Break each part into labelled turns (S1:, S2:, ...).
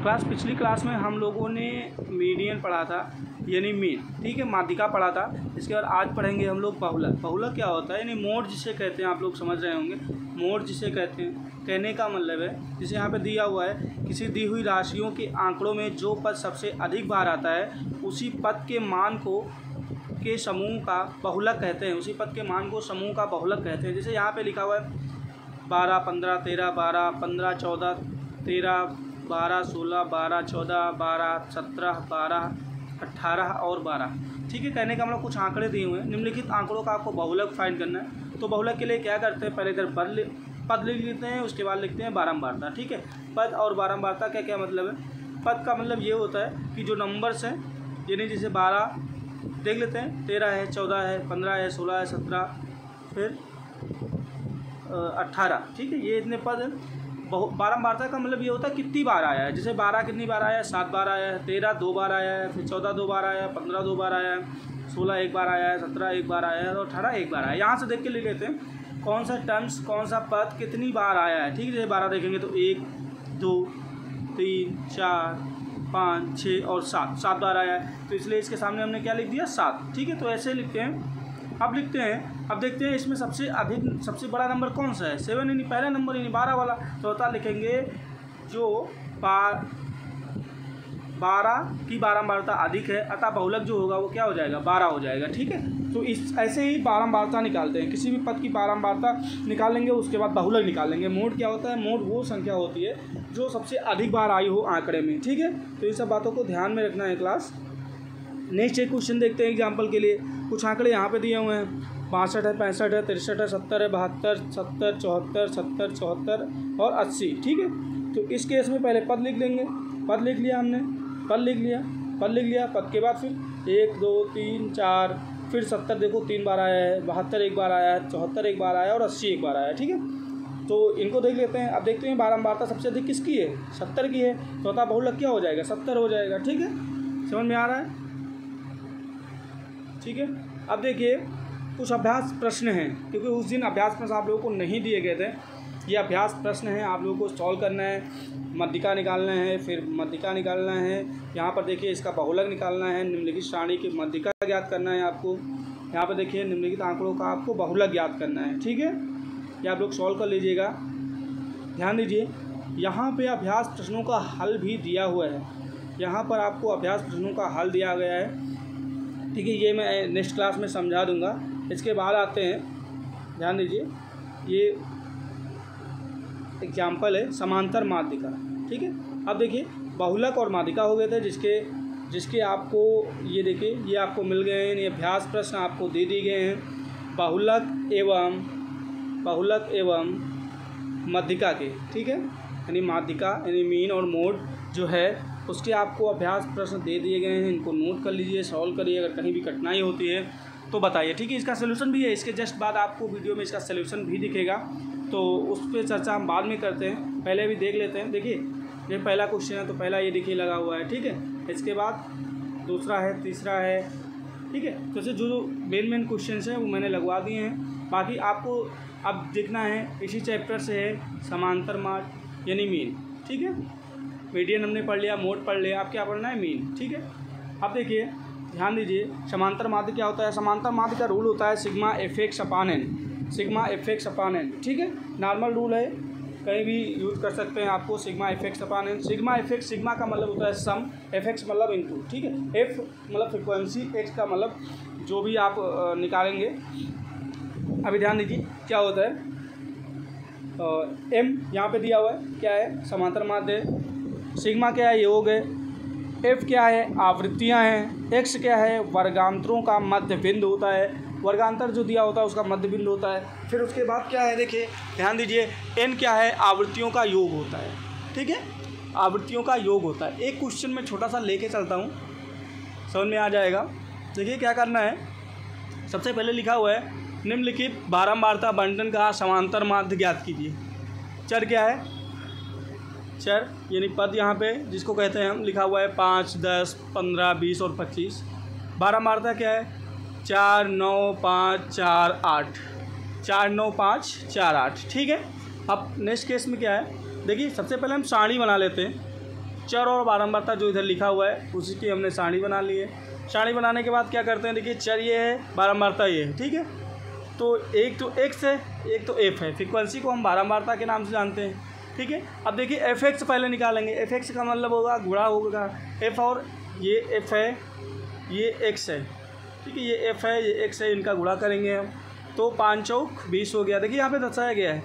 S1: पिछली क्लास में हम लोगों ने मीडियन पढ़ा था, यानी मीन, ठीक है, माध्यिका पढ़ा था। इसके बाद आज पढ़ेंगे हम लोग बहुलक। बहुलक क्या होता है, यानी मोड जिसे कहते हैं, आप लोग समझ रहे होंगे मोड जिसे कहते हैं। कहने का मतलब है, जैसे यहाँ पे दिया हुआ है, किसी दी हुई राशियों के आंकड़ों में जो पद सबसे अधिक बार आता है उसी पद के मान को के समूह का बहुलक कहते हैं। उसी पद के मान को समूह का बहुलक कहते हैं। जैसे यहाँ पे लिखा हुआ है 12, 15, 13, 12, 15, 14, 13, 12, 16, 12, 14, 12, 17, 12, 18 और 12, ठीक है। कहने का मतलब कुछ आंकड़े दिए हुए हैं, निम्नलिखित आंकड़ों का आपको बहुलक फाइंड करना है। तो बहुलक के लिए क्या करते हैं, पहले इधर पद लिख लेते हैं, उसके बाद लिखते हैं बारंबारता, ठीक है। पद और बारंबारता का क्या मतलब है, पद का मतलब ये होता है कि जो नंबर्स हैं, यानी जैसे 12 देख लेते हैं, 13 है, 14 है, 15 है, 16 है, 17, फिर 18, ठीक है। ये इतने पद हैं। बारंबारता का मतलब ये होता है कितनी बार आया है। जैसे 12 कितनी बार आया है, 7 बार आया है, 13 2 बार आया है, फिर 14 2 बार आया है, 15 2 बार आया है, 16 1 बार आया है, 17 1 बार आया है और 18 1 बार आया है। यहाँ से देख के ले लेते हैं कौन सा टर्म्स, कौन सा पद कितनी बार आया है, ठीक है। जैसे 12 देखेंगे तो 1 2 3 4 5 6 और 7 बार आया है, तो इसलिए इसके सामने हमने क्या लिख दिया, 7, ठीक है। तो ऐसे लिखते हैं। अब लिखते हैं, अब देखते हैं इसमें सबसे बड़ा नंबर कौन सा है, 7, यानी पहला नंबर, यानी 12 वाला। तो होता लिखेंगे जो 12 की बारंबारता अधिक है, अतः बहुलक जो होगा वो क्या हो जाएगा, 12 हो जाएगा, ठीक है। तो इस ऐसे ही बारंबारता निकालते हैं, किसी भी पद की बारंबारता निकालेंगे, उसके बाद बहुलक निकालेंगे। मोड क्या होता है, मोड वो संख्या होती है जो सबसे अधिक बार आई हो आंकड़े में, ठीक है। तो ये सब बातों को ध्यान में रखना है क्लास। नेक्स्ट एक क्वेश्चन देखते हैं एग्जाम्पल के लिए। कुछ आंकड़े यहाँ पे दिए हुए हैं, 62 है, 65 है, 63 है, 70 है, 72, 70, 74, 70, 74 और 80, ठीक है। तो इस केस में पहले पद लिख लेंगे, पद लिख लिया हमने, पद लिख लिया, पद के बाद फिर 1 2 3 4, फिर 70 देखो 3 बार आया है, 72 1 बार आया है, 74 1 बार आया है और 80 1 बार आया है, ठीक है। तो इनको देख लेते हैं। अब देखते हैं बारंबारता सबसे अधिक किसकी है, 70 की है, तो अतः बहुलक क्या हो जाएगा, 70 हो जाएगा, ठीक है। समझ में आ रहा है, ठीक है। अब देखिए कुछ अभ्यास प्रश्न हैं, क्योंकि उस दिन अभ्यास प्रश्न आप लोगों को नहीं दिए गए थे। ये अभ्यास प्रश्न हैं, आप लोगों को सॉल्व करना है, माध्यिका निकालना है, फिर माध्यिका निकालना है। यहाँ पर देखिए इसका बहुलक निकालना है, निम्नलिखित सारणी की माध्यिका ज्ञात करना है आपको। यहाँ पर देखिए निम्नलिखित आंकड़ों का आपको बहुलक ज्ञात करना है, ठीक है। ये आप लोग सॉल्व कर लीजिएगा। ध्यान दीजिए, यहाँ पे अभ्यास प्रश्नों का हल भी दिया हुआ है, यहाँ पर आपको अभ्यास प्रश्नों का हल दिया गया है, ठीक है। ये मैं नेक्स्ट क्लास में समझा दूंगा। इसके बाद आते हैं, ध्यान दीजिए, ये एग्जाम्पल है समांतर माध्यिका, ठीक है। अब देखिए बहुलक और माध्यिका हो गए थे, जिसके आपको ये देखिए ये आपको मिल गए हैं, ये अभ्यास प्रश्न आपको दे दिए गए हैं बहुलक एवं माध्यिका के, ठीक है। यानी माध्यिका यानी मीन और मोड जो है उसके आपको अभ्यास प्रश्न दे दिए गए हैं। इनको नोट कर लीजिए, सॉल्व करिए, अगर कहीं भी कठिनाई होती है तो बताइए, ठीक है। इसका सलूशन भी है, इसके जस्ट बाद आपको वीडियो में इसका सलूशन भी दिखेगा, तो उस पर चर्चा हम बाद में करते हैं। पहले भी देख लेते हैं। देखिए ये पहला क्वेश्चन है, तो पहला ये देखिए लगा हुआ है, ठीक है। इसके बाद दूसरा है, तीसरा है, ठीक है। तो ऐसे जो मेन क्वेश्चन हैं वो मैंने लगवा दिए हैं। बाकी आपको अब देखना है, इसी चैप्टर से है समांतर माध्य यानी मीन, ठीक है। मीडियन हमने पढ़ लिया, मोड पढ़ लिया, अब क्या पढ़ना है, मीन, ठीक है। अब देखिए ध्यान दीजिए, समांतर माध्य क्या होता है। समांतर माध्य का रूल होता है सिग्मा एफ एक्स अपान एन, ठीक है। नॉर्मल रूल है, कहीं भी यूज़ कर सकते हैं आपको, सिग्मा एफ एक्स अपान एन। सिग्मा का मतलब होता है सम, एफ एक्स मतलब इनटू, ठीक है। एफ मतलब फ्रिक्वेंसी, एक्स का मतलब जो भी आप निकालेंगे। अभी ध्यान दीजिए क्या होता है, एम यहाँ पे दिया हुआ है, क्या है, समांतर माध्य है। सिग्मा क्या है, योग है। एफ क्या है, आवृत्तियाँ हैं। एक्स क्या है, वर्गांतरों का मध्य बिंदु होता है। वर्गांतर जो दिया होता है उसका मध्य बिंदु होता है। फिर उसके बाद क्या है, देखिए ध्यान दीजिए, एन क्या है, आवृत्तियों का योग होता है, ठीक है। आवृत्तियों का योग होता है। एक क्वेश्चन में छोटा सा लेके चलता हूँ, समझ में आ जाएगा। देखिए क्या करना है, सबसे पहले लिखा हुआ है निम्नलिखित बारंबारता बंटन का समांतर माध्य ज्ञात कीजिए। चर क्या है, चर यानी पद यहाँ पे जिसको कहते हैं हम, लिखा हुआ है 5 10 15 20 और 25। बारंबारता क्या है, 4 9 5 4 8, 4 9 5 4 8, ठीक है। अब नेक्स्ट केस में क्या है, देखिए सबसे पहले हम सारणी बना लेते हैं। चर और बारंबारता जो इधर लिखा हुआ है उसी की हमने सारणी बना ली है। सारणी बनाने के बाद क्या करते हैं, देखिए चर ये है, बारंबारता ये है, ठीक है। तो एक तो एक्स है, एक तो एफ है। फ्रीक्वेंसी को हम बारंबारता के नाम से जानते हैं, ठीक है। अब देखिए एफ एक्स पहले निकालेंगे। एफ एक्स का मतलब होगा गुणा होगा एफ, और ये एफ है, ये एक्स है, ठीक है। ये एफ है, ये एक्स है, इनका गुणा करेंगे हम, तो 5 चौक 20 हो गया। देखिए यहाँ पे दर्शाया गया है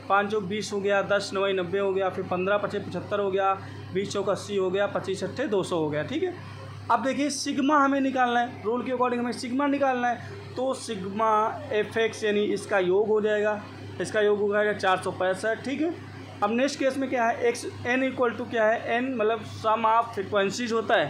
S1: 5 चौक 20 हो गया, 10 9 90 हो गया, फिर 15 5 75 हो गया, 20 चौक 80 हो गया, 25 6 200 हो गया, ठीक है। अब देखिए सिग्मा हमें निकालना है, रूल के अकॉर्डिंग हमें सिग्मा निकालना है। तो सिग्मा एफ एक्स यानी इसका योग हो जाएगा, इसका योग हो जाएगा 465, ठीक है। अब नेक्स्ट केस में क्या है, एक्स एन इक्वल टू क्या है, एन मतलब सम ऑफ फ्रिक्वेंसीज होता है,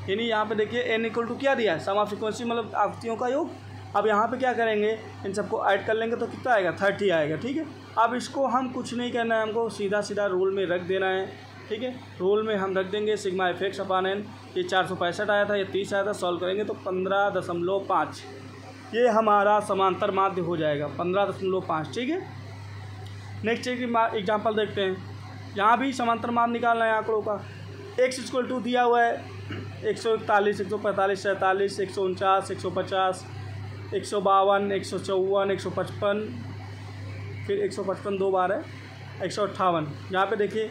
S1: यानी यहाँ पे देखिए एन इक्वल टू क्या दिया है, सम ऑफ फ्रिक्वेंसी मतलब आवृत्तियों का योग। अब यहाँ पे क्या करेंगे, इन सबको ऐड कर लेंगे तो कितना आएगा, 30 आएगा, ठीक है। अब इसको हम कुछ नहीं करना है, हमको सीधा सीधा रूल में रख देना है, ठीक है। रूल में हम रख देंगे सिग्मा एफ एक्स अपान एन। ये 465 आया था, ये 30 आया था, सॉल्व करेंगे तो 15.5 ये हमारा समांतर माध्य हो जाएगा, 15.5, ठीक है। नेक्स्ट एग्जाम्पल देखते हैं। यहाँ भी समांतर माध्य निकालना है आंकड़ों का। एक्स इक्वल टू दिया हुआ है 141 145 47 149 150 152 154 155, फिर 155 2 बार है, 158। यहाँ पे देखिए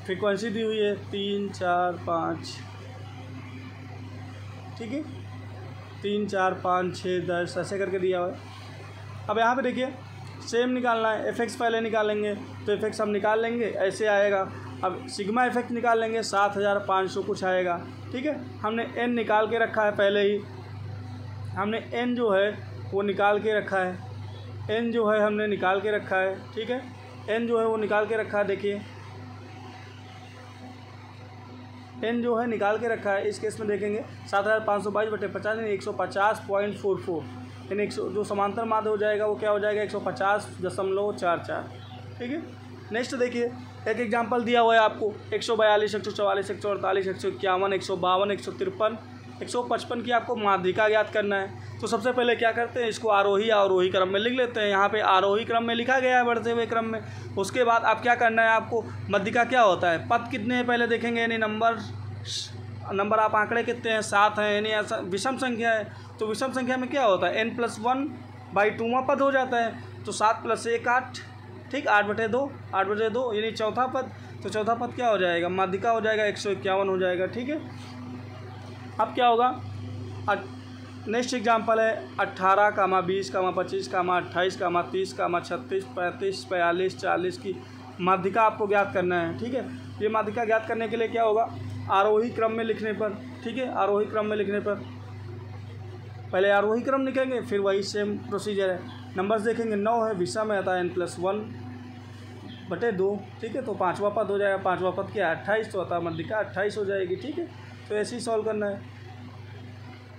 S1: फ्रीक्वेंसी दी हुई है 3 4 5, ठीक है, 3 4 5 6 10 ऐसे करके दिया हुआ है। अब यहाँ पे देखिए सेम निकालना है, एफ एक्स पहले निकालेंगे, तो एफ एक्स हम निकाल लेंगे, ऐसे आएगा। अब सिग्मा एफ एक्स निकाल लेंगे, 7500 कुछ आएगा, ठीक है। हमने एन निकाल के रखा है पहले ही, हमने एन जो है वो निकाल के रखा है, एन जो है हमने निकाल के रखा है, ठीक है। एन जो है वो निकाल के रखा है, देखिए एन जो है निकाल के रखा है। इस केस में देखेंगे 7522/50 यानी 150.44, यानी 100 जो समांतर माध्य हो जाएगा वो क्या हो जाएगा, 150.44, ठीक है। नेक्स्ट देखिए एक एग्जांपल दिया हुआ है आपको 142 144 148 151 152 153 155 की आपको माध्यिका ज्ञात करना है। तो सबसे पहले क्या करते हैं, इसको आरोही अवरोही क्रम में लिख लेते हैं। यहाँ पे आरोही क्रम में लिखा गया है बढ़ते हुए क्रम में। उसके बाद आप क्या करना है, आपको माध्यिका क्या होता है, पद कितने हैं पहले देखेंगे, यानी नंबर आप आंकड़े कितने हैं, 7 हैं, यानी ऐसा विषम संख्या है। तो विषम संख्या में क्या होता है, n+1/2वां पद हो जाता है। तो 7 + 1 8, ठीक, 8/2 8/2 यानी चौथा पद। तो चौथा पद क्या हो जाएगा, माध्यिका हो जाएगा 151 हो जाएगा, ठीक है। अब क्या होगा, नेक्स्ट एग्जांपल है 18, 20, 25, 28, 30, 36, 35, 42, 40 की माध्यिका आपको ज्ञात करना है, ठीक है। ये माध्यिका ज्ञात करने के लिए क्या होगा, आरोही क्रम में लिखने पर, ठीक है, आरोही क्रम में लिखने पर पहले आरोही क्रम लिखेंगे, फिर वही सेम प्रोसीजर है। नंबर्स देखेंगे 9 है, विषम में आता है n+1/2, ठीक है। तो 5वां पद हो जाएगा, 5वां पद क्या है 28, तो आता है माध्यिका 28 हो जाएगी, ठीक है। तो ऐसे ही सॉल्व करना है।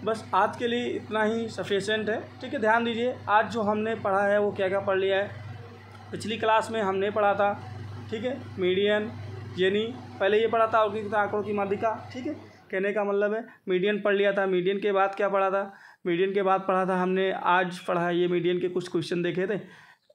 S1: बस आज के लिए इतना ही सफिशिएंट है, ठीक है। ध्यान दीजिए आज जो हमने पढ़ा है वो क्या क्या पढ़ लिया है। पिछली क्लास में हमने पढ़ा था, ठीक है, मीडियन, यानी पहले ये पढ़ा था आंकड़ों की माध्यिका, ठीक है। कहने का मतलब है मीडियन पढ़ लिया था। मीडियन के बाद क्या पढ़ा था, मीडियन के बाद पढ़ा था हमने, आज पढ़ा है ये मीडियन के कुछ क्वेश्चन देखे थे।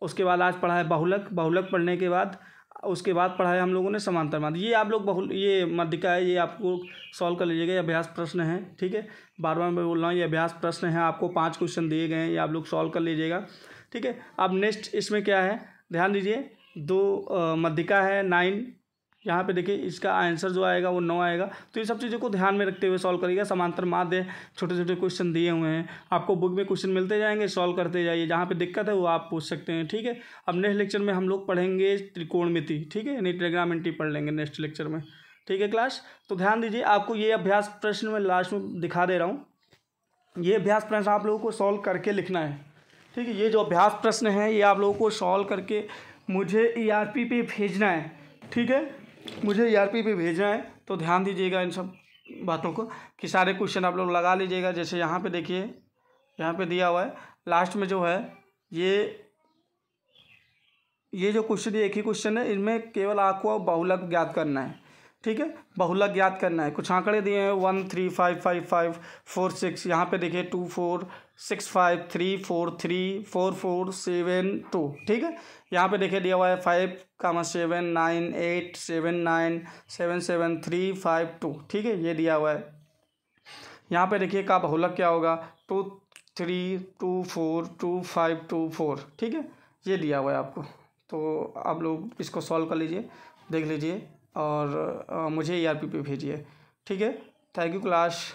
S1: उसके बाद आज पढ़ा है बहुलक, बहुलक पढ़ने के बाद उसके बाद पढ़ा है हम लोगों ने समांतर माध्य। ये आप लोग ये माध्यिका है, ये आपको सॉल्व कर लीजिएगा, ये अभ्यास प्रश्न है, ठीक है। बार बार मैं बोल रहा हूँ ये अभ्यास प्रश्न है, आपको 5 क्वेश्चन दिए गए हैं, ये आप लोग सॉल्व कर लीजिएगा, ठीक है। अब नेक्स्ट इसमें क्या है, ध्यान दीजिए 2 माध्यिका है 9, यहाँ पे देखिए इसका आंसर जो आएगा वो 9 आएगा। तो ये सब चीज़ों को ध्यान में रखते हुए सॉल्व करिएगा। समांतर माध्य छोटे छोटे क्वेश्चन दिए हुए हैं, आपको बुक में क्वेश्चन मिलते जाएंगे, सॉल्व करते जाइए, जहाँ पे दिक्कत है वो आप पूछ सकते हैं, ठीक है। अब नेक्स्ट लेक्चर में हम लोग पढ़ेंगे त्रिकोणमिति, ठीक है, यानी ट्रिग्नोमेट्री पढ़ लेंगे नेक्स्ट लेक्चर में, ठीक है क्लास। तो ध्यान दीजिए, आपको ये अभ्यास प्रश्न में लास्ट में दिखा दे रहा हूँ, ये अभ्यास प्रश्न आप लोगों को सॉल्व करके लिखना है, ठीक है। ये जो अभ्यास प्रश्न है ये आप लोगों को सॉल्व करके मुझे ERP पे भेजना है, ठीक है, मुझे ERP पे भेजना है। तो ध्यान दीजिएगा इन सब बातों को कि सारे क्वेश्चन आप लोग लगा लीजिएगा। जैसे यहाँ पे देखिए, यहाँ पे दिया हुआ है लास्ट में जो है ये जो क्वेश्चन, ये एक ही क्वेश्चन है, इनमें केवल आपको बहुलक ज्ञात करना है, ठीक है, बहुलक ज्ञात करना है। कुछ आंकड़े दिए हैं 1 3 5 5 5 4 6, यहाँ पे देखिए 2 4 653434472, ठीक है। यहाँ पे देखिए दिया हुआ है 5,798,79,77352, ठीक है, ये दिया हुआ है। यहाँ पे देखिए का बहुलक क्या होगा, 23242524, ठीक है, ये दिया हुआ है आपको। तो आप लोग इसको सॉल्व कर लीजिए, देख लीजिए और मुझे ERP पे भेजिए, ठीक है। Thank you class.